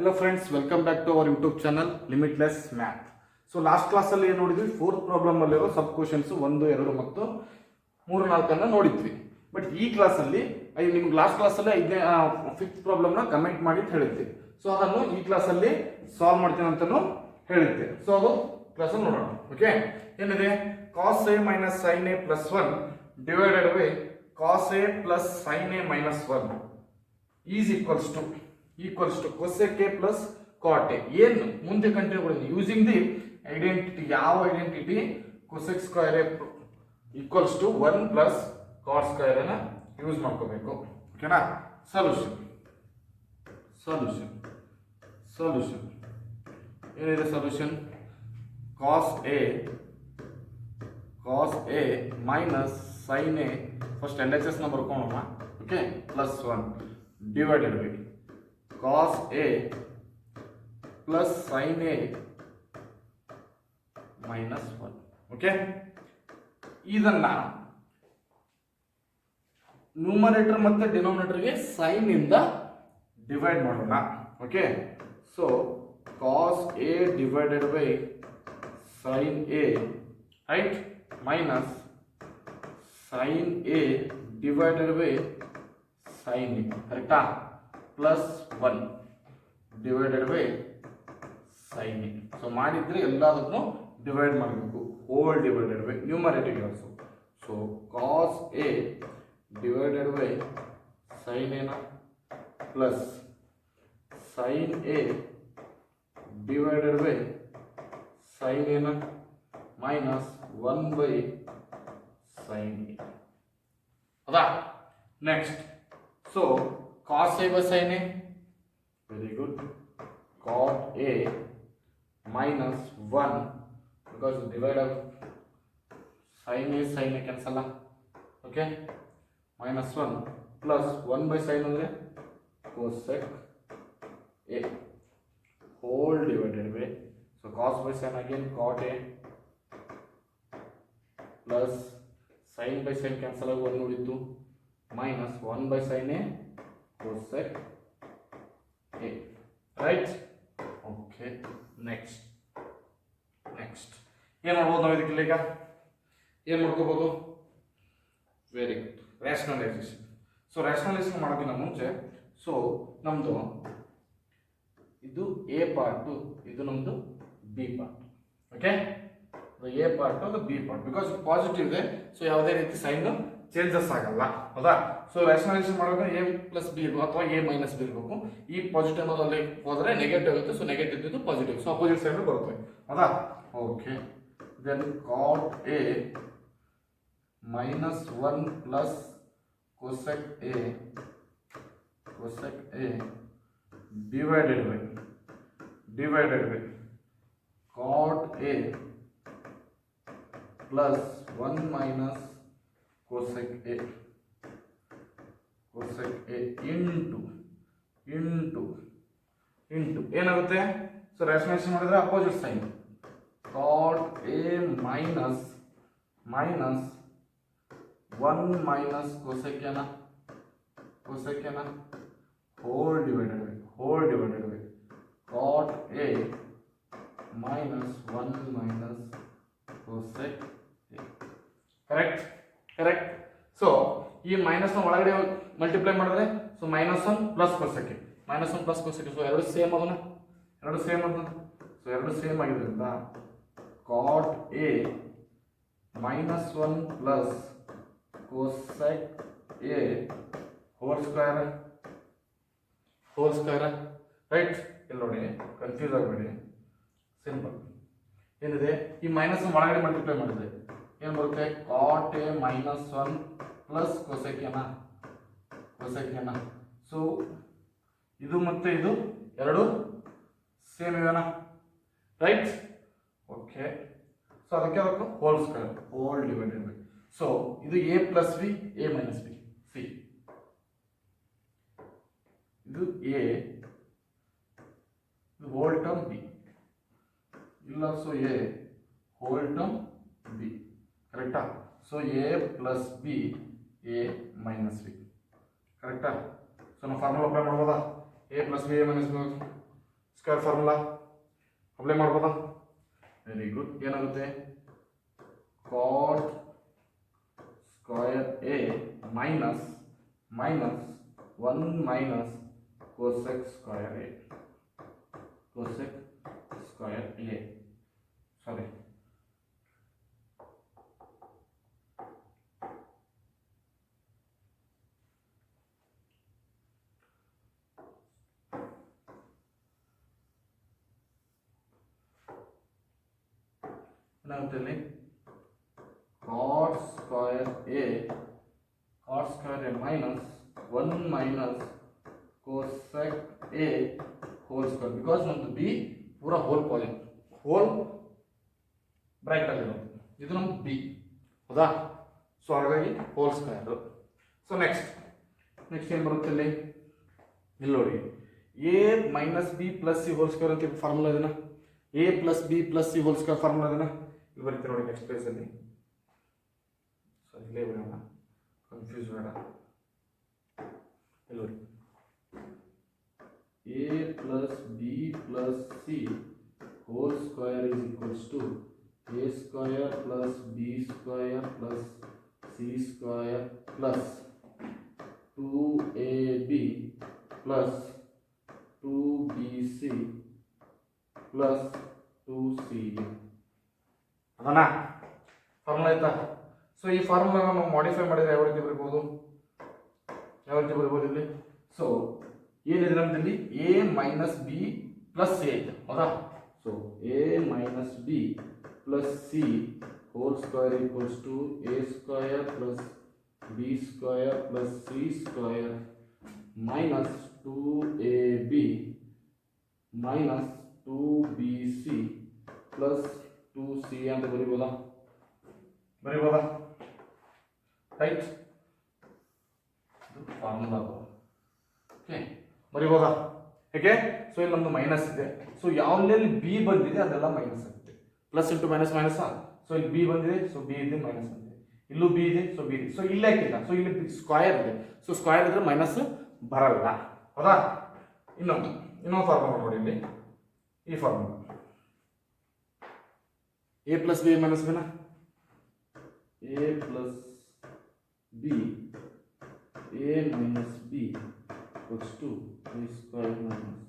Hello friends, welcome back to our YouTube channel Limitless Math. So last class ಅಲ್ಲಿ ಏನು ನೋಡಿದ್ವಿ, fourth problem ಅಲ್ಲಿರೋ ಸಬ್ questions 1, 2 ಮತ್ತು 3, 4 ಅನ್ನ ನೋಡಿದ್ವಿ. ಬಟ್ ಈ ಕ್ಲಾಸ್ ಅಲ್ಲಿ ನಿಮ್ಗೆ ಲಾಸ್ಟ್ ಕ್ಲಾಸ್ ಅಲ್ಲಿ 5th ಪ್ರಾಬ್ಲಮ್ ನ ಕಮೆಂಟ್ ಮಾಡಿ ಅಂತ ಹೇಳಿದ್ವಿ. ಸೊ ಅದನ್ನು ಈ ಕ್ಲಾಸ್ ಅಲ್ಲಿ ಸಾಲ್ವ್ ಮಾಡ್ತೀನಿ ಅಂತಾನು ಹೇಳಿದ್ದೆ. ಸೊ ಅದು ಕ್ಲಾಸ್ ಅಲ್ಲಿ ನೋಡೋಣ. ಓಕೆ, ಏನಿದೆ cos a minus sin a plus 1 divided by cos a plus sin a minus 1 is equals to cosec a plus cot a. ಏನು ಮುಂದೆ ಕಂಟಿನ್ಯೂ ಮಾಡಿದ್ವಿ ಯೂಸಿಂಗ್ ದಿ ಐಡೆಂಟಿಟಿ. ಯಾವ identity? cosec square a equals to 1 plus cot square ಅನ್ನ use ಮಾಡ್ಕೋಬೇಕು. ಓಕೆನಾ? Solution ಏನಿದೆ solution? cos a minus sin a, first LHS ನ ಬರ್ಕೊಳ್ಳೋಣ. Okay, plus 1 divided by cos a plus sin a minus 1. Okay, ಇದನ್ನ numerator ಮತ್ತೆ ಡಿನೋಮಿನೇಟರ್ಗೆ sign ಇಂದ divide ಮಾಡೋಣ. Okay, so cos a divided by sin a, right, minus sin a divided by sin a, ಕರೆಕ್ಟಾ? Plus 1 divided by sin a. So ಮಾಡಿದ್ರೆ ಎಲ್ಲದನ್ನು divide ಮಾಡಬೇಕು. Hole divided by numerator also. So cos a divided by sin a ನ plus sin a divided by sin a ನ minus 1 by sin a. ಅದಾ? Next, so cos a by sin a, very good, cot a minus 1 because divide of sin a cancel. Okay, minus 1 plus 1 by sin ಅಂದ್ರೆ cosec a whole divided by, so cos by sin again cot a plus sin by sin cancel ಆಗಿ 1 ಉಳಿತು, minus 1 by sin a cosec a, right? Okay, next ಏನು ಮಾಡ್ಬೋದು ನಾವು ಇದಕ್ಕೆ? ಈಗ ಏನು ಮಾಡ್ಕೋಬಹುದು? Very good, rationalisation. So rationalisation ಮಾಡೋಕ್ಕಿಂತ ಮುಂಚೆ, ಸೊ ನಮ್ಮದು ಇದು ಎ ಪಾರ್ಟು, ಇದು ನಮ್ಮದು B part. Okay, A part ಅದು ಬಿ ಪಾರ್ಟ್, ಬಿಕಾಸ್ ಪಾಸಿಟಿವ್ ಇದೆ, ಸೊ ಯಾವುದೇ ರೀತಿ ಸೈನ್ ಚೇಂಜಸ್ ಆಗಲ್ಲ. ಹೌದಾ? ಸೊ ರ್ಯಾಷನಲೈಸೇಷನ್ ಮಾಡುವಾಗ ಎ ಪ್ಲಸ್ ಬಿ ಅಥವಾ ಎ ಮೈನಸ್ ಬಿ ಇರಬೇಕು. ಈ ಪಾಸಿಟಿವ್ ಅನ್ನೋದಲ್ಲಿ ಹೋದರೆ ನೆಗೆಟಿವ್ ಆಗುತ್ತೆ. ಸೊ ನೆಗೆಟಿವ್ ಇದ್ದು ಪಾಸಿಟಿವ್, ಸೊ ಅಪೋಸಿಟ್ ಸೈಡ್ ಬರುತ್ತೆ. ಹೌದಾ? Okay, then cot A minus 1 plus cosec A divided by cot A plus 1 minus cosec a into ಏನಾಗುತ್ತೆ? ಸೊ ರ್ಯಾಷನಲೈಸೇಷನ್ ಮಾಡಿದ್ರೆ opposite sign cot a minus 1 minus cosec a whole divided by cot a minus 1 minus cosec a. Correct. So ಈ minus ನ ಒಳಗಡೆ multiply ಮಾಡಿದ್ರೆ, so -1 plus cosec a, -1 plus cosec a, so ಎರಡು same ಅದನ್ನ, so ಎರಡು same ಆಗಿದ್ರಿಂದ cot a minus 1 plus cosec a whole square, right? ಇಲ್ಲಿ ನೋಡಿ, ಕನ್ಫ್ಯೂಸ್ ಆಗಬೇಡಿ, ಸಿಂಪಲ್. ಏನಿದೆ? ಈ ಮೈನಸ್ ಒಳಗಡೆ ಮಲ್ಟಿಪ್ಲೈ ಮಾಡಿದ್ರೆ ಏನು ಬರುತ್ತೆ? cot a minus 1 plus cosec a. So ಇದು ಮತ್ತೆ ಇದು ಎರಡು ಸೇಮ್ ಇವೆನಾ? ರೈಟ್? ಓಕೆ, ಸೊ ಅದಕ್ಕೆ whole square, whole divided by. So ಇದು a plus b, a minus b, c ಇದು a, ಇದು ಹೋಲ್ ಟರ್ಮ್ ಬಿ, ಇಲ್ಲ so a whole term b, ಕರೆಕ್ಟಾ? So a plus b, a minus b, ಕರೆಕ್ಟಾ? So ನಾವು formula apply ಮಾಡ್ಬೋದಾ? a plus b, a minus b, square formula apply ಮಾಡ್ಬೋದಾ? Very good. ಏನಾಗುತ್ತೆ? Cot square a minus 1 minus cosec square a. Cosec square a sorry ಏನಾಗುತ್ತೆ ಇಲ್ಲಿ? Cot square a minus 1 minus cosec a whole square. Because ನಮ್ದು b ಪೂರಾ whole ಬ್ರೈಟ್ ಆಗಿರೋದು, ಇದು ನಮ್ದು ಬಿ, ಹೌದಾ? ಸೊ ಹಾಗಾಗಿ ಹೋಲ್ ಸ್ಕ್ವೇರ್. ಸೊ ನೆಕ್ಸ್ಟ್ ಏನು ಬರುತ್ತೆ ಇಲ್ಲಿ ನೋಡಿ, A minus b plus C whole square ಅಂತ ಫಾರ್ಮುಲಾ ಇದನ್ನ, A plus B plus C whole square formula ಇದನ್ನ ಇಲ್ಲಿ ಬರುತ್ತೆ ನೋಡಿ ನೆಕ್ಸ್ಟ್ ಪೇಜಲ್ಲಿ. ಸೊ ಇಲ್ಲೇ ಬರೋಣ, ಕನ್ಫ್ಯೂಸ್ ಬೇಡ. ಇಲ್ಲಿ ನೋಡಿ, A plus B plus C whole square is equals to A square plus B square plus C square plus 2ab plus 2bc plus 2cd. ಅದನಾ ಫಾರ್ಮುಲಾ ಆಯ್ತಾ? ಸೊ ಈ ಫಾರ್ಮುಲಾ ನಾವು ಮಾಡಿಫೈ ಮಾಡಿದ್ರೆ ಯಾವ ರೀತಿ ಬರೀಬಹುದು ಇಲ್ಲಿ? ಸೊ ಏನಿದೆ ನಮ್ಮದಲ್ಲಿ a minus b plus c ಐತೆ, ಹೌದಾ? So a minus b plus C whole square equals to A square plus B square plus C square minus 2ab minus 2bc plus 2c ಅಂತ ಬರೀಬೋದಾ? Right, formula. ಓಕೆ, ಬರೀಬೋದಾ? ಹೇಗೆ? So ಇಲ್ಲಿ ನಮ್ದು minus ಇದೆ. So ಯಾವ್ದ್ರಲ್ಲಿ ಬಿ ಬಂದಿದೆ ಅದೆಲ್ಲ ಮೈನಸ್ ಆಗುತ್ತೆ. Plus into minus minus. So ಇಲ್ಲಿ ಬಿ ಬಂದಿದೆ, ಸೊ ಬಿ ಇದೆ ಮೈನಸ್ ಬಂದಿದೆ. ಇಲ್ಲೂ ಬಿ ಇದೆ, ಸೊ ಬಿ ಇದೆ. ಸೊ ಇಲ್ಲೇ ಹಾಕಿಲ್ಲ, ಸೊ ಇಲ್ಲಿ ಸ್ಕ್ವೇರ್ ಇದೆ. ಸೊ ಸ್ಕ್ವೇರ್ ಇದ್ರೆ ಮೈನಸ್ ಬರಲ್ಲ, ಹೌದಾ? ಇನ್ನೊಂದು ಫಾರ್ಮುಲಾ ನೋಡಿ ಇಲ್ಲಿ, ಈ formula a plus b minus ಬಿನ, a plus b a minus b equals to A square minus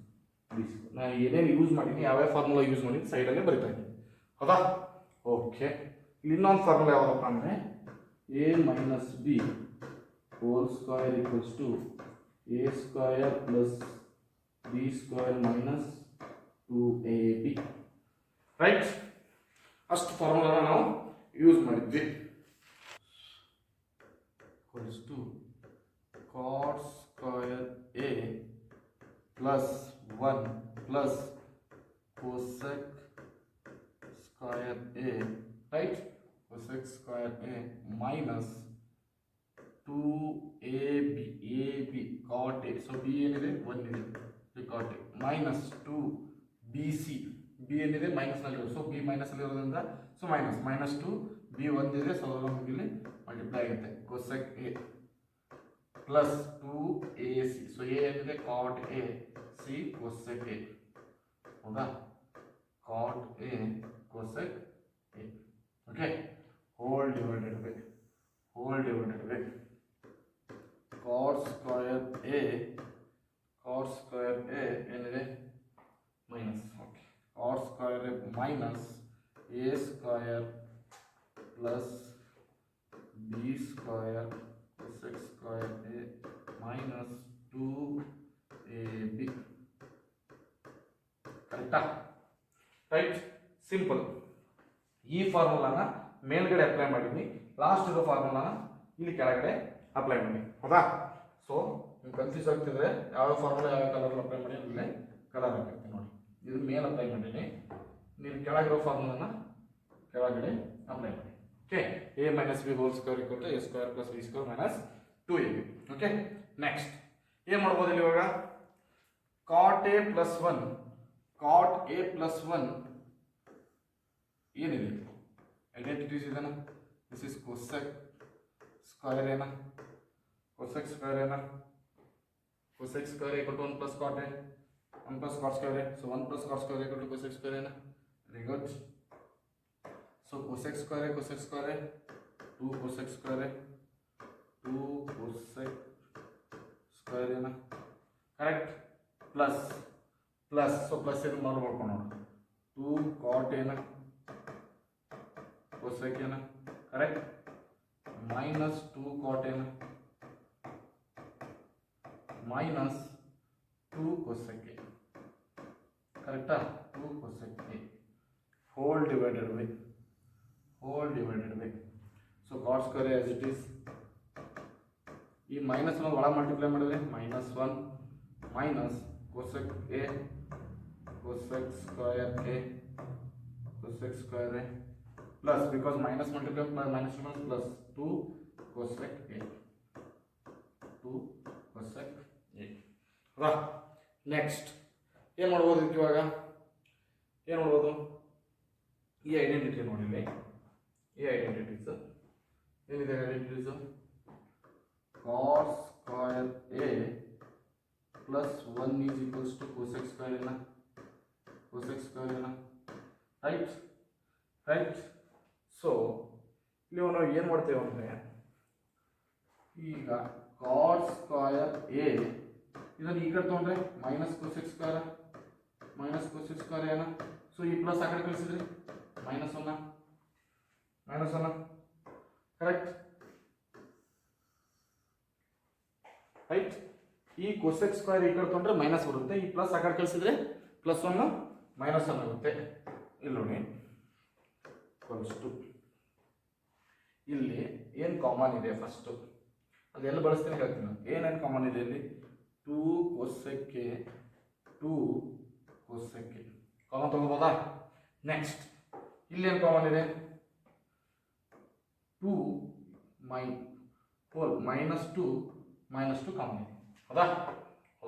b square. ನಾನು ಏನೇನು ಯೂಸ್ ಮಾಡೀನಿ, ಯಾವ್ಯಾವ ಫಾರ್ಮುಲಾ ಯೂಸ್ ಮಾಡೀನಿ ಸೈಡಲ್ಲೇ ಬರಿತಾ ಇದ್ದೀನಿ, ಹೌದಾ? ಓಕೆ, ಇಲ್ಲಿ ಇನ್ನೊಂದು ಫಾರ್ಮುಲಾ ಯಾವ್ದಪ್ಪ ಅಂದರೆ a minus B whole square equals to A square plus B square minus 2ab. Right, ಅಷ್ಟು ಫಾರ್ಮುಲಾನ ನಾವು ಯೂಸ್ ಮಾಡಿದ್ವಿ. Equals to cot square a plus 1 plus cosec square a, right? Cosec square a minus 2ab cot a. So b ಏನಿದೆ 1 ಇದೆ, cot A minus 2bc, b ಏನಿದೆ ಮೈನಸ್ನಲ್ಲಿರೋದು, so b ಮೈನಸ್ನಲ್ಲಿರೋದ್ರಿಂದ so minus 2 b ಒಂದಿದೆ, so ನಮಗೆ ಇಲ್ಲಿ multiply ಆಗುತ್ತೆ. Cosec A plus 2ac, so a ಏನಿದೆ cot a, c cosec a, ಹೌದಾ? Cot a cosec a. Okay, whole divided by cot square a ಏನಿದೆ minus, okay, cot square a minus a square plus B square cosec square a minus 2ab. ಕರೆಕ್ಟಾ? Right, simple. ಈ ಫಾರ್ಮುಲಾನ ಮೇಲ್ಗಡೆ apply ಮಾಡಿದ್ವಿ, last ಇರೋ ಫಾರ್ಮುಲಾನ ಇಲ್ಲಿ ಕೆಳಗಡೆ apply ಮಾಡಿ, ಹೌದಾ? ಸೊ ನೀವು ಕನ್ಫ್ಯೂಸ್ ಆಗ್ತಿದ್ರೆ ಯಾವ ಫಾರ್ಮುಲಾ ಯಾವ ಕಲರ್ ಅಪ್ಲೈ ಮಾಡಿ, ಇಲ್ಲೇ ಕಲರ್ ಹಾಕಿರ್ತೀನಿ ನೋಡಿ. ಇದು ಮೇಲೆ ಅಪ್ಲೈ ಮಾಡೀನಿ, ನೀವು ಕೆಳಗಿರೋ ಫಾರ್ಮುಲಾನ ಕೆಳಗಡೆ ಅಪ್ಲೈ ಮಾಡಿ. Okay, A minus B whole square equal to A square plus B square minus 2ab. Okay, next ಏನು ಮಾಡ್ಬೋದು ಇಲ್ಲಿ ಇವಾಗ? ಕಾಟ್ ಎ ಪ್ಲಸ್ 1 ಏನಿದೆ ಐಡೆಂಟಿಟೀಸ್ ಇದೆನಾ? ದಿಸ್ ಇಸ್ ಕೋಸೆಕ್ ಸ್ಕ್ವೇರ್ ಎನ, cosec square equal to 1 plus cot A. 1 plus cot square A. So 1 plus cot square A equal to cosec square A na. Very good. So cosec square A, cosec square A, 2 cosec square A, 2 cosec square A na. Correct? Plus so plus ಏನು ಮಾಡ್ಬೇಕು ನೋಡಿ 2 cot A na cosec A na. Correct? minus 2 cot A na minus 2 cosec A. Correct? 2 cosec A whole divided by so cot square A as it is. ಈ minus ಒಂದು ಒಳಗೆ multiply ಮಾಡಿದ್ರೆ -1 minus cosec A cosec square A cosec square A plus because minus multiply by minus plus 2 cosec A 2 cosec A. ಹೌದಾ? Next ಏನು ಮಾಡ್ಬೋದು ಇದಕ್ಕೆ ಇವಾಗ? ಏನು ಮಾಡ್ಬೋದು? ಈ ಐಡೆಂಟಿಟಿ ನೋಡಿಲ್ಲ, ಈ ಐಡೆಂಟಿಟೀಸ್ ಏನಿದೆ identities cos square A plus 1 is equals to cosec square A na. Right? So ಇಲ್ಲಿ ನಾವು ಏನು ಮಾಡ್ತೇವೆ ಅಂದರೆ ಈಗ cot square A ಇದನ್ನು ಈ ಕಡೆ ತೊಗೊಂಡ್ರೆ ಮೈನಸ್ cosec square A ನ. ಸೊ ಈ ಪ್ಲಸ್ ಆ ಕಡೆ ಕಳಿಸಿದ್ರಿ -1 ಕರೆಕ್ಟ್? ರೈಟ್? ಈ cosec ಸ್ಕ್ವೇರ್ ಈ ಕಡೆ ತೊಗೊಂಡ್ರೆ ಮೈನಸ್ ಬರುತ್ತೆ, ಈ ಪ್ಲಸ್ ಆ ಕಡೆ ಕಳಿಸಿದ್ರೆ +1 -1 ಆಗುತ್ತೆ. ಇಲ್ಲಿ ನೋಡಿ ಇಲ್ಲಿ ಏನು ಕಾಮನ್ ಇದೆ ಫಸ್ಟ್ ಅದೆಲ್ಲ ಬಳಸ್ತೀನಿ ಹೇಳ್ತೀನಿ. ಏನೇನು ಕಾಮನ್ ಇದೆ ಇಲ್ಲಿ? 2 cosec A 2 cosec A common ತಗೋಬೋದಾ? ನೆಕ್ಸ್ಟ್ ಇಲ್ಲಿ ಏನು ಕಾಮನ್ ಇದೆ? 2 -2 ಕಾಮನ್ ಇದೆ, ಹೌದಾ?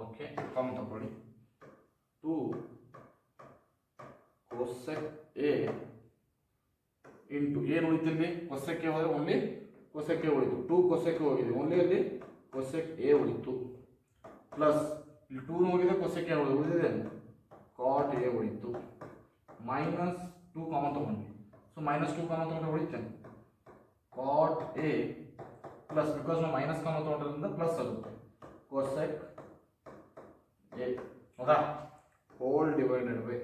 ಓಕೆ, ಕಾಮನ್ ತಗೊಳ್ಳಿ. 2 cosec A ಇಂಟು ಏನು ಉಳಿತು ಇಲ್ಲಿ? cosec A ಹೋದರೆ ಓನ್ಲಿ cosec A ಉಳಿತು, 2 cosec ಹೋಗಿದೆ, ಓನ್ಲಿ ಅಲ್ಲಿ cosec A ಉಳಿತು. ಪ್ಲಸ್ ಇಲ್ಲಿ 2 ಹೋಗಿದೆ, cosec A ಉಳಿದಿದೆ, cot A ಉಳಿತು. -2 ಕಾಮನ್ ತಗೊಂಡ್ವಿ, ಸೊ -2 ಕಾಮನ್ ತಗೊಂಡ್ರೆ ಉಳಿತೇನೆ cot A ಪ್ಲಸ್ ಬಿಕಾಸ್ ನಾವು ಮೈನಸ್ ಕಾಮನ್ ತಗೊಂಡ್ರಿಂದ ಪ್ಲಸ್ ಆಗುತ್ತೆ cosec A, ಹೌದಾ? ಹೋಲ್ ಡಿವೈಡೆಡ್ ಬೈ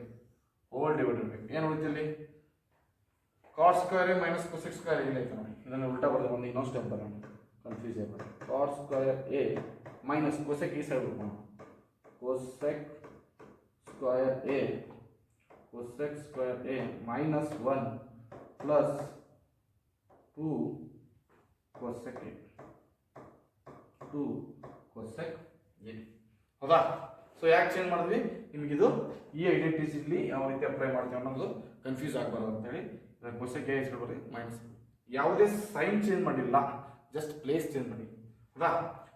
ಏನು ಉಳಿತು ಇಲ್ಲಿ? cot square A minus cosec square A ಇಲ್ಲ ನೋಡಿ, ಇದನ್ನು ಉಲ್ಟಾ ಬರೆದು ಒಂದು ಇನ್ನೊಂದು ಸ್ಟೆಪ್ ಬರೋಣ, ಕನ್ಫ್ಯೂಸ್ ಆಗಬೇಡಿ. cot square A minus cosec ಈ ಸೈಡ್ ಹೋಗೋಣ, cosec square A minus 1 plus 2 cosec A 2 cosec A, ಹೌದಾ? ಸೊ ಯಾಕೆ ಚೇಂಜ್ ಮಾಡಿದ್ವಿ? ನಿಮಗಿದು ಈ ಐಡೆಂಟಿಟೀಸ್ ಇಲ್ಲಿ ಯಾವ ರೀತಿ ಅಪ್ಲೈ ಮಾಡ್ತೀವಿ ಅನ್ನೋದು ಕನ್ಫ್ಯೂಸ್ ಆಗಬಾರ್ದು ಅಂತೇಳಿ cosec A ಇಸ್ಕೊಳ್ರಿ ಮೈನಸ್, ಯಾವುದೇ ಸೈನ್ ಚೇಂಜ್ ಮಾಡಿಲ್ಲ, ಜಸ್ಟ್ ಪ್ಲೇಸ್ ಚೇಂಜ್ ಮಾಡಿ, ಹೌದಾ?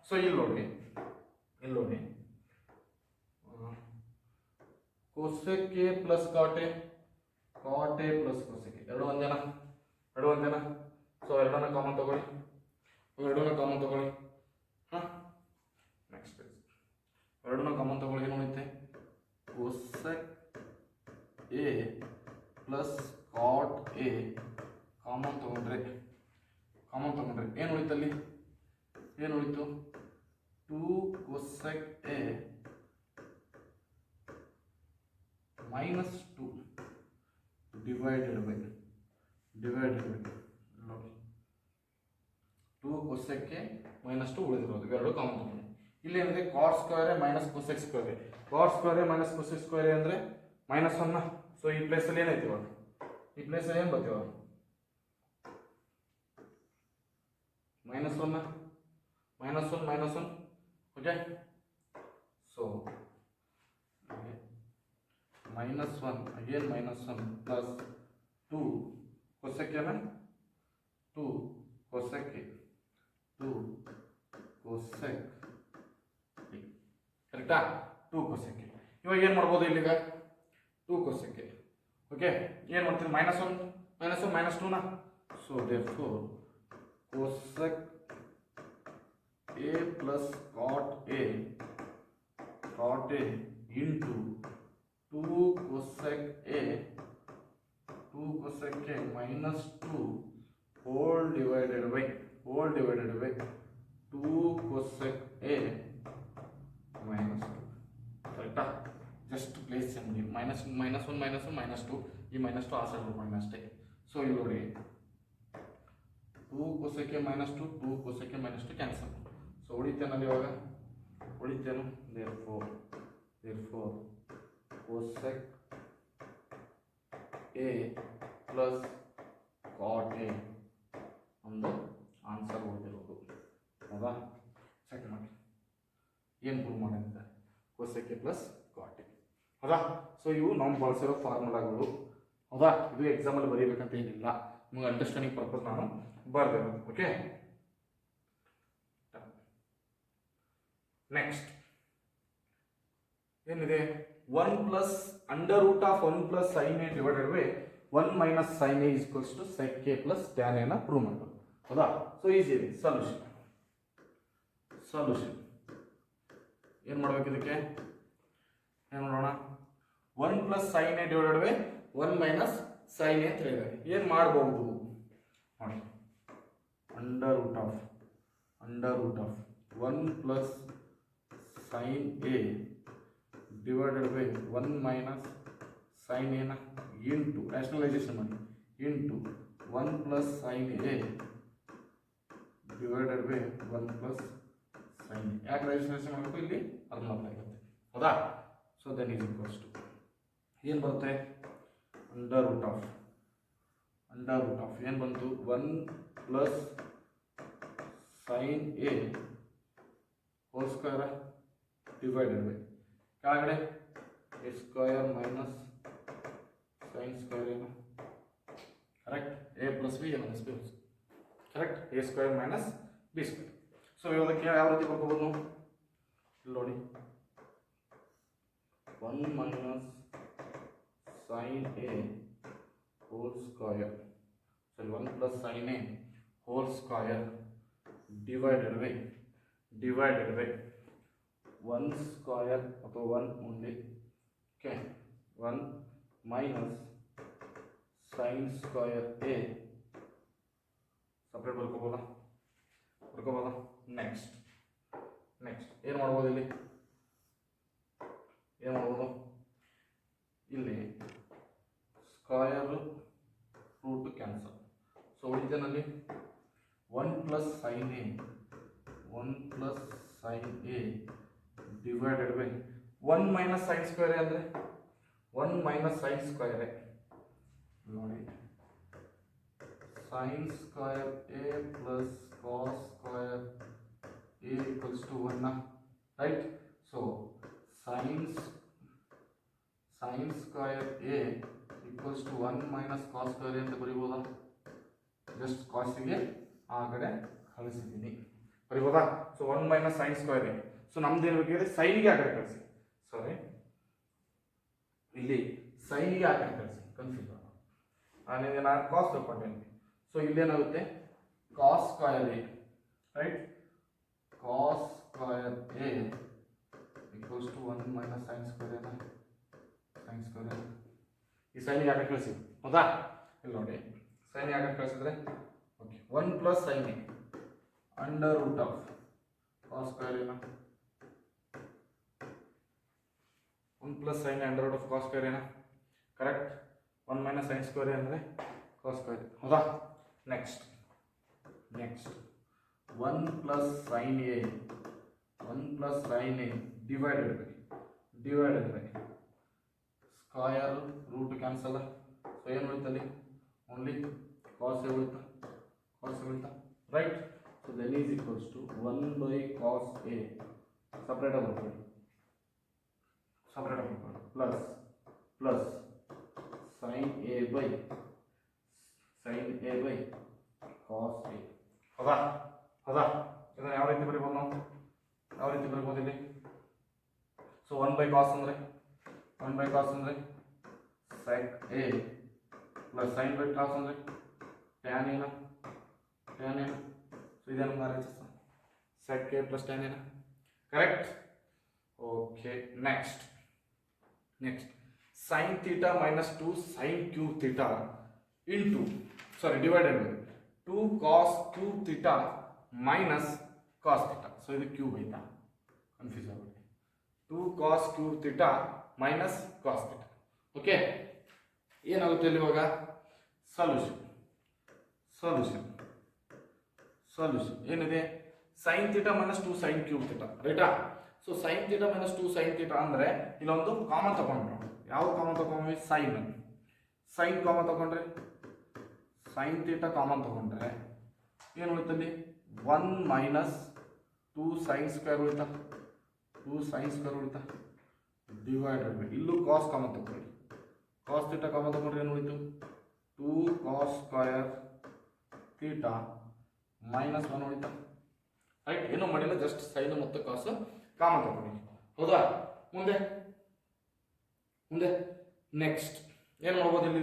ಸೊ ಇಲ್ಲಿ ನೋಡಿ cosec A plus cot A plus cosec A ಎರಡು ಒಂದೇನಾ? ಸೊ ಎರಡನ್ನ ಕಾಮನ್ ತಗೊಳ್ಳಿ, ನೆಕ್ಸ್ಟ್ ಎರಡನ್ನ ಕಾಮನ್ ತಗೊಳ್ಳಿ. ಏನು ಉಳಿತೆ? cosec A plus cot A common ತಗೊಂಡ್ರೆ ಏನು ಉಳಿತಲ್ಲಿ? ಏನು ಉಳಿತು? 2 cosec A minus 2 divided by ನೋಡಿ 2 cosec A minus 2 ಉಳಿದಿರೋದು, ಇವೆರಡು ಕಾಮನ್ ತಗೊಂಡು. ಇಲ್ಲಿ ಏನಿದೆ? cot square A minus cosec square A. cot square A minus cosec square A ಅಂದರೆ -1. ಸೊ ಈ ಪ್ಲೇಸಲ್ಲಿ ಏನೈತಿ ಇವಾಗ? ಈ ಪ್ಲೇಸಲ್ಲಿ ಏನು ಬರ್ತೀವ? -1 okay. So -1 again -1 plus 2 cosec A 2 cosec A ಕರೆಕ್ಟಾ? 2 cosec A. ಇವಾಗ ಏನು ಮಾಡ್ಬೋದು ಇಲ್ಲಿಗ? 2 cosec A. ಓಕೆ, ಏನು ಮಾಡ್ತೀನಿ? -1 -2 so therefore cosec A plus cot A into 2 cosec A minus 2 whole divided by 2 cosec A minus 2. ಕರೆಕ್ಟಾ? ಜಸ್ಟ್ ಪ್ಲೇಸ್ ಮಾಡಿ minus 1 minus 2 ಈ minus 2 ಆ ಸೈಡ್ ಹೋಗೋಣ ಅಷ್ಟೇ. ಸೊ ಇಲ್ಲಿ ನೋಡಿ 2 cosec A minus 2 cosec A minus 2 cancel. So ಉಳಿತೇನಲ್ಲಿ ಇವಾಗ ಉಳಿತೇನು therefore cosec A plus cot A ಒಂದು ಆನ್ಸರ್ ಓದಿರೋದು. ಹೌದಾ? ಚೆಕ್ ಮಾಡಿ ಏನು ಪ್ರೂವ್ ಮಾಡಿದ್ರೆ cosec A plus cot A. ಹೌದಾ? ಸೊ ಇವು ನಾವು ಬಳಸಿರೋ ಫಾರ್ಮುಲಾಗಳು. ಹೌದಾ? ಇದು ಎಕ್ಸಾಮಲ್ಲಿ ಬರೀಬೇಕಂತ ಏನಿಲ್ಲ, ನಿಮಗೆ ಅಂಡರ್ಸ್ಟ್ಯಾಂಡಿಂಗ್ ಪರ್ಪಸ್ ನಾನು ಬರ್ದಿರೋದು. ಓಕೆ, ನೆಕ್ಸ್ಟ್ ಏನಿದೆ? 1 plus under root of 1 plus sin A divided by 1 minus sin A is equals to sec A plus tan A ನ ಪ್ರೂವ್ ಮಾಡೋದು. ಹೌದಾ? ಸೊ ಈಸಿ ಇದೆ. ಸೊಲ್ಯೂಷನ್ ಏನು ಮಾಡ್ಬೇಕು? ಇದಕ್ಕೆ ಏನು ಮಾಡೋಣ? 1 plus sin A divided by 1 minus sin A ಅಂತ ಹೇಳಿದ್ದಾರೆ. ಏನು ಮಾಡ್ಬೋದು ನೋಡಿ, under root of 1 plus sin A divided by 1 minus sin A ನ ಇಂಟು ರ್ಯಾಷನಲೈಸೇಷನ್ ಮಾಡಿ into 1 plus sin A divided by 1 plus sin A. ಯಾಕೆ ರ್ಯಾಷನಲೈಸೇಷನ್ ಮಾಡಬೇಕು? ಇಲ್ಲಿ ಅರ್ಧ ಆಗುತ್ತೆ. ಹೌದಾ? So then is equals to ಏನು ಬರುತ್ತೆ? ಅಂಡರ್ ರೂಟ್ ಆಫ್ ಏನು ಬಂತು? 1 plus sin A whole square divided by ಕೆಳಗಡೆ A square minus sin square ಏನು? Correct. A plus b minus b correct. A square minus b square. So ಇವಕ್ಕೆ ಯಾವ ರೀತಿ ಬರ್ಕೋಬೋದು? ಇಲ್ಲಿ ನೋಡಿ 1 minus sin A whole square, sorry 1 plus sin A whole square divided by 1 square ಅಥವಾ 1 only. Okay, 1 minus sin square A separate ಬರ್ಕೋಬೋದಾ? Next ಏನು ಮಾಡ್ಬೋದು? ಇಲ್ಲಿ ಸ್ಕ್ವಯರ್ ರೂಟ್ ಕ್ಯಾನ್ಸಲ್. ಸೊ ಉಳಿತೇನಲ್ಲಿ 1 plus sin A ಡಿವೈಡೆಡ್ ಬೈ 1 minus sin ಸ್ಕ್ವೇರ್ A ಅಂದರೆ 1 minus sin square A ನೋಡಿ, sin square A plus cos square A equals to 1, right? So sin square A equals to 1 minus cos square A ಅಂತ ಬರೀಬೋದಾ? Just ಕಾಸ್ಗೆ ಆ ಕಡೆ ಕಳಿಸಿದ್ದೀನಿ, ಬರೀಬೋದಾ? So 1 minus sin square A. So ನಮ್ದು ಏನು ಬೇಕಿದೆ? ಸೈನ್ಗೆ ಆ ಕಡೆ ಕಳಿಸಿ. ಸಾರಿ, ಇಲ್ಲಿ ಸೈನ್ಗೆ ಆ ಕಡೆ ಕಳಿಸಿ, ಕನ್ಫ್ಯೂಸ್ ಆಗ ನಾನು ಕಾಸ್ ತಗೊಂಡೇನೆ. ಸೊ ಇಲ್ಲೇನಾಗುತ್ತೆ? Cos square A, right? cos square A equals to 1 minus sin square A. ಈ ಸೈನ್ ಯಾಕೆ ಕಳಿಸಿ? ಹೌದಾ? ಇಲ್ಲಿ ನೋಡಿ, ಸೈನ್ ಯಾಕೆ ಕಳಿಸಿದ್ರೆ okay 1 plus sin A under root of cos square A 1 plus sin A under root of cos square A correct. 1 minus sin square A ಅಂದರೆ cos square A. ಹೌದಾ? Next 1 plus sin A divided by square root cancel. So ಏನು ಉಳಿತಲ್ಲಿ? Only cos a ಉಳಿತಾ, right? So then is equals to 1 by cos A separate ಆಗ್ಬಿಡ್ತೀವಿ plus sin A by cos A. ಹೌದಾ? ಇದನ್ನು ಯಾವ ರೀತಿ ಬರೀಬೋದು ನಾವು? ಇಲ್ಲಿ ಸೊ 1 by cos ಅಂದರೆ sec A plus sin by cos ಅಂದರೆ tan A. ಸೊ ಇದೇನು sec A plus tan A, correct? Okay, next next sine theta minus 2 sine cube theta into divided by 2 cos cube theta minus cos theta. So ಇದು cube ಆಯ್ತಾ, confuse ಆಗುತ್ತೆ. 2 cos cube theta minus cos theta. Okay, ಏನಾಗುತ್ತೆ ಇಲ್ಲಿ ಇವಾಗ solution ಏನಿದೆ sine theta minus 2 sine cube theta, ರೈಟಾ? So sine theta minus 2 sine theta ಅಂದರೆ ಇಲ್ಲೊಂದು ಕಾಮನ್ ತಗೊಂಡ್ರು. ಯಾವ ಕಾಮನ್ ತಗೊಂಡ್ವಿ? ಸೈನ್ ಕಾಮನ್ ತಗೊಂಡ್ರೆ ಸೈನ್ ಥೀಟಾ ಕಾಮನ್ ತಗೊಂಡ್ರೆ ಏನು ಉಳಿತಲ್ಲಿ 1 ಮೈನಸ್ 2 ಸೈನ್ ಸ್ಕ್ವೇರ್ ಉಳಿತಾ, ಡಿವೈಡೆಡ್ ಬೈ ಇಲ್ಲೂ ಕಾಸ್ ಕಾಮನ್ ತಗೊಳ್ಳಿ, ಕಾಸ್ ಥೀಟಾ ಕಾಮನ್ ತಗೊಂಡ್ರೆ ಏನು ಉಳಿತು 2 ಕಾಸ್ ಸ್ಕ್ವೇರ್ ಥೀಟಾ ಮೈನಸ್ 1 ಉಳಿತಾ, ರೈಟ್? ಏನೂ ಮಾಡಿಲ್ಲ, ಜಸ್ಟ್ ಸೈನ್ ಮತ್ತು ಕಾಸು ಕಾಮನ್ ತಗೊಂಡು, ಹೌದಾ? ಮುಂದೆ ನೆಕ್ಸ್ಟ್ ಏನು ಮಾಡ್ಬೋದು ಇಲ್ಲಿ?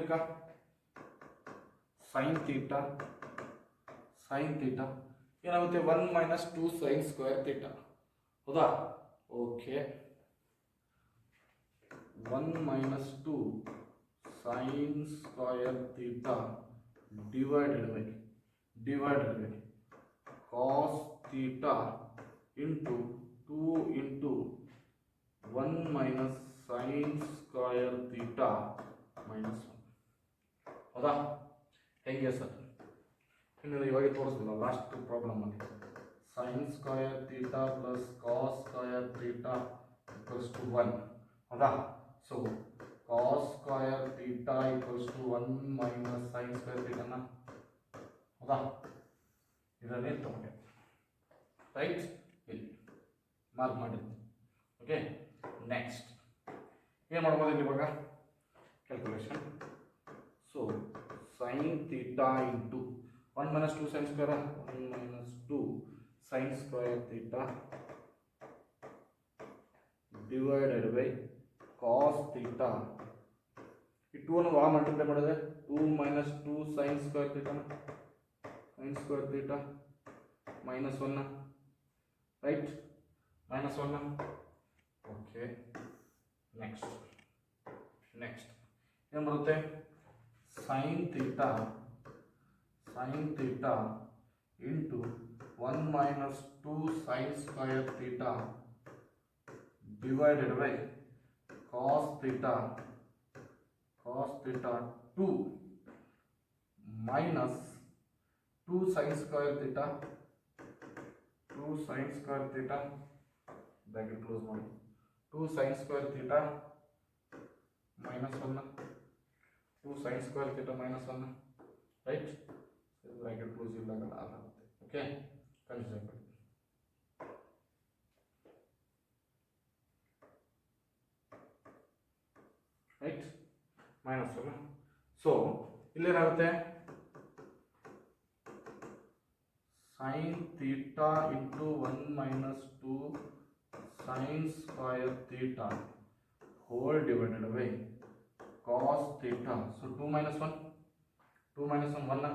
ಸೈನ್ ಥೀಟಾ ಏನಾಗುತ್ತೆ 1 ಮೈನಸ್ 2 ಸೈನ್ ಸ್ಕ್ವೇರ್ ಥೀಟಾ, ಹೌದಾ? Okay, 1 minus 2 sine square theta divided by cos theta into 2 into 1 minus sine square theta minus 1, ಹೌದಾ? ಹೇಗೆ ಸರ್? ಇನ್ನು ಇವಾಗ ತೋರಿಸ್ಬೋದು ಲಾಸ್ಟ್ ಪ್ರಾಬ್ಲಮಲ್ಲಿ sine square theta plus cos square theta equals to 1, ಹೌದಾ? So cos square theta equals to 1 minus sine square ಥೀಟಾನ, ಹೌದಾ? ಇದನ್ನೇ ತಗೊಂಡೆ, ರೈಟ್? ಇಲ್ಲಿ ಮಾರ್ಕ್ ಮಾಡಿದ್ವಿ. ಓಕೆ, ನೆಕ್ಸ್ಟ್ ಏನು ಮಾಡ್ಬೋದು ಇಲ್ಲಿ ಇವಾಗ calculation. So sine theta into 1 minus 2 sine square, 1 minus 2 sine square theta divided by cos theta. ಈ 2 ಅನ್ನು ಮಲ್ಟಿಪ್ಲೈ ಮಾಡಿದ್ರೆ 2 minus 2 sine square theta minus 1, right? Minus 1. Okay, next ಏನು ಬರುತ್ತೆ? Sine theta into 1 minus 2 sine square theta divided by cos theta 2 minus 2 sine square theta bracket close ಮಾಡಿ 2 sine square theta minus 1, 2 sine square theta minus 1, right? Bracket close ಇಲ್ಲಾಗಲ್ಲ, ಆಗುತ್ತೆ. Okay, consider ಮಾಡಿ, right? Minus 1. So ಇಲ್ಲೇನಾಗುತ್ತೆ? Sine theta into 1 minus 2 sine square theta whole divided by cos theta. So 2 minus 1 1,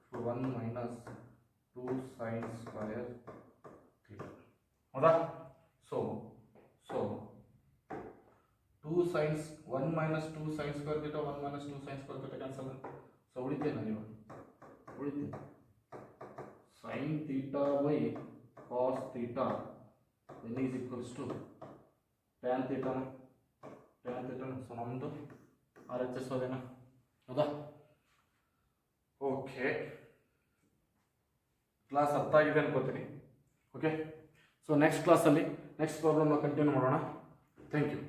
so 1 minus 2 sine square theta, ಹೌದಾ? So 2 sines 1 minus 2 sine square theta 1 minus 2 sine square theta cancel. So ಉಳಿತೇನೆ ನೀವು sine theta by cos theta n is equals to tan theta. ಸೊ ನಮ್ಮದು RHS ಹೋದೇನಾ, ಹೌದಾ? ಓಕೆ, class ಅರ್ಥ ಆಗಿದೆ ಅನ್ಕೋತೀನಿ. ಓಕೆ, ಸೊ ನೆಕ್ಸ್ಟ್ ಕ್ಲಾಸಲ್ಲಿ ನೆಕ್ಸ್ಟ್ ಪ್ರಾಬ್ಲಮ್ನ ಕಂಟಿನ್ಯೂ ಮಾಡೋಣ. Thank you.